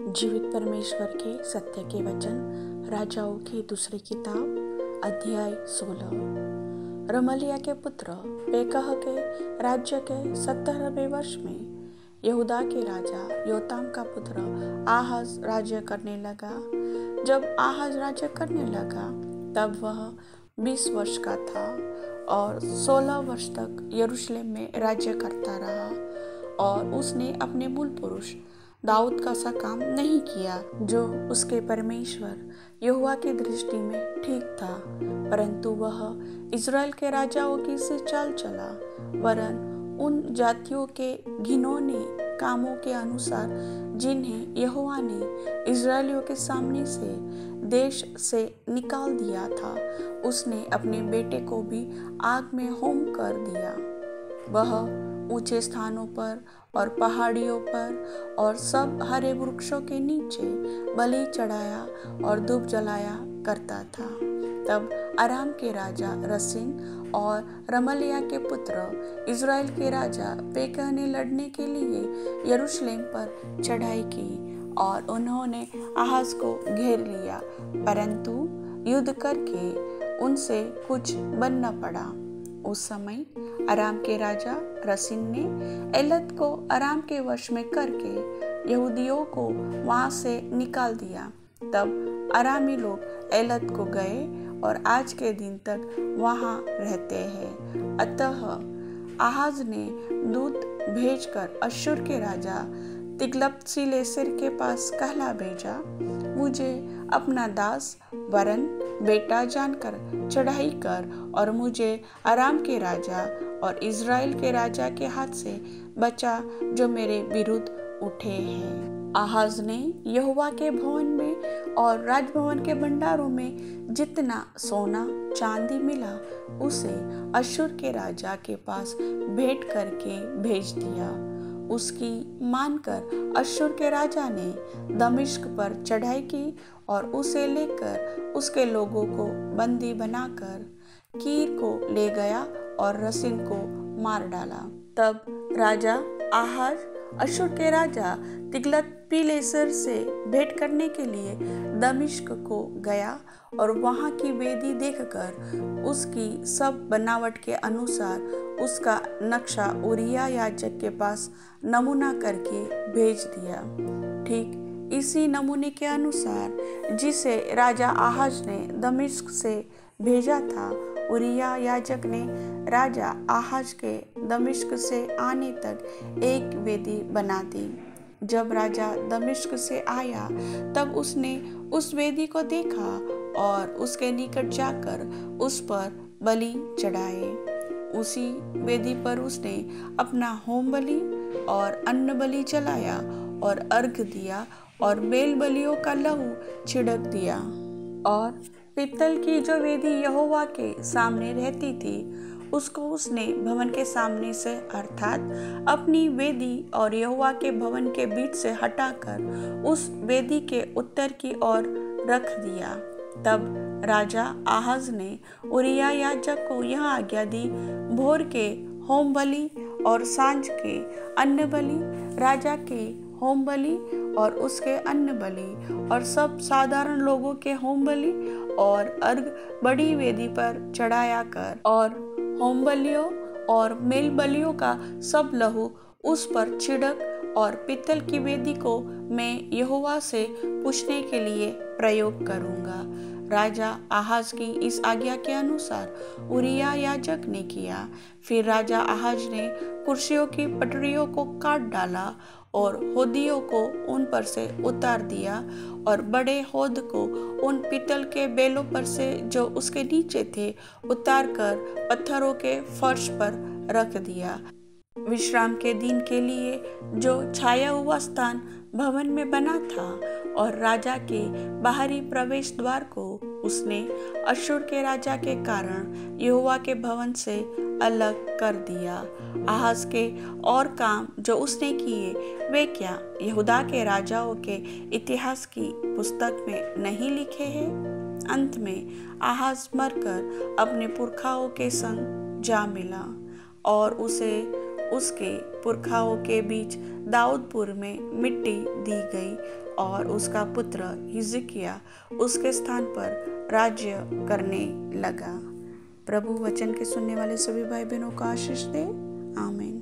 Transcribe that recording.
जीवित परमेश्वर के सत्य के वचन राजाओं की दूसरी किताब अध्याय 16। रमलिया के पुत्र पेकह के राज्य के 17वें वर्ष में यहूदा के राजा योताम का पुत्र आहाज राज्य करने लगा। जब आहाज राज्य करने लगा तब वह 20 वर्ष का था और 16 वर्ष तक यरूशलेम में राज्य करता रहा। और उसने अपने मूल पुरुष दाऊद का सा काम नहीं किया जो उसके परमेश्वर यहोवा की दृष्टि में ठीक था, परंतु वह इज़राइल के राजाओं की से चाल चला, वरन उन जातियों के घिनौने कामों के अनुसार जिन्हें यहोवा ने इज़राइलियों के सामने से देश से निकाल दिया था। उसने अपने बेटे को भी आग में होम कर दिया। वह ऊंचे स्थानों पर और पहाड़ियों पर और सब हरे वृक्षों के नीचे बलि चढ़ाया और धूप जलाया करता था। तब अराम के राजा रसीन और रमलिया के पुत्र इज़राइल के राजा पेकह ने लड़ने के लिए यरूशलेम पर चढ़ाई की और उन्होंने आहाज को घेर लिया, परंतु युद्ध करके उनसे कुछ बन न पड़ा। उस समय अराम के राजा रसीन ने एलत को अराम के वश में करके यहूदियों को वहां से निकाल दिया। तब अरामी लोग एलत को गए और आज के दिन तक वहां रहते हैं। अतः आहाज ने दूत भेजकर अश्शूर के राजा तिग्लत-पिलेसेर के पास कहला भेजा, मुझे अपना दास वरन बेटा जानकर चढ़ाई कर और मुझे अराम के राजा और इज़राइल के राजा के हाथ से बचा जो मेरे विरुद्ध उठे हैं। आहाज ने यहोवा के भवन में और राजभवन के भंडारों में जितना सोना चांदी मिला उसे अश्शूर के राजा के पास भेंट करके भेज दिया। उसकी मानकर अश्शूर के राजा ने दमिश्क पर चढ़ाई की और उसे लेकर उसके लोगों को बंदी बनाकर कीर को ले गया और रसीन को मार डाला। तब राजा आहाज अश्शूर के राजा तिग्लत-पिलेसेर से भेंट करने के लिए दमिश्क को गया और वहां की वेदी देखकर उसकी सब बनावट के अनुसार उसका नक्शा उरिय्याह याजक के पास नमूना करके भेज दिया। ठीक इसी नमूने के अनुसार जिसे राजा आहाज ने दमिश्क से भेजा था, उरिय्याह याजक ने राजा आहाज के दमिश्क से आने तक एक वेदी बना दी। जब राजा दमिश्क से आया तब उसने उस वेदी को देखा और उसके निकट जाकर उस पर बलि चढ़ाए। उसी वेदी पर उसने अपना होम बलि और अन्न बलि जलाया और अर्घ दिया और मेल बलियों का लहू छिड़क दिया। और पीतल की जो वेदी यहोवा के सामने रहती थी उसको उसने भवन के सामने से अर्थात अपनी वेदी और यहोवा के भवन के बीच से हटाकर उस वेदी के उत्तर की ओर रख दिया। तब राजा आहाज ने उरिय्याह याजक को यह आज्ञा दी, भोर के होम बलि और सांझ के अन्न बलि, राजा के होम बलि और उसके अन्न बलि और सब साधारण लोगों के होम बलि और अर्घ बड़ी वेदी पर चढ़ाया कर और होम बलियों और मेल बलियों का सब लहू उस पर छिड़क और पीतल की वेदी को मैं यहोवा से पूछने के लिए प्रयोग करूंगा। राजा आहाज की इस आज्ञा के अनुसार उरिय्याह याजक ने किया। फिर राजा आहाज ने कुर्सियों की पटरियों को काट डाला और होदियों को उन पर से उतार दिया और बड़े होद को उन पीतल के बेलों पर से जो उसके नीचे थे उतार कर पत्थरों के फर्श पर रख दिया। विश्राम के दिन के लिए जो छाया हुआ स्थान भवन में बना था और राजा के बाहरी प्रवेश द्वार को उसने अश्शूर के राजा के कारण यहोवा के भवन से अलग कर दिया। आहाज के और काम जो उसने किए वे क्या यहूदा के राजाओं के इतिहास की पुस्तक में नहीं लिखे हैं? अंत में आहाज मरकर अपने पुरखाओं के संग जा मिला और उसे उसके पुरखाओं के बीच दाऊदपुर में मिट्टी दी गई और उसका पुत्र हिजकिय्याह उसके स्थान पर राज्य करने लगा। प्रभु वचन के सुनने वाले सभी भाई बहनों को आशीष दे। आमीन।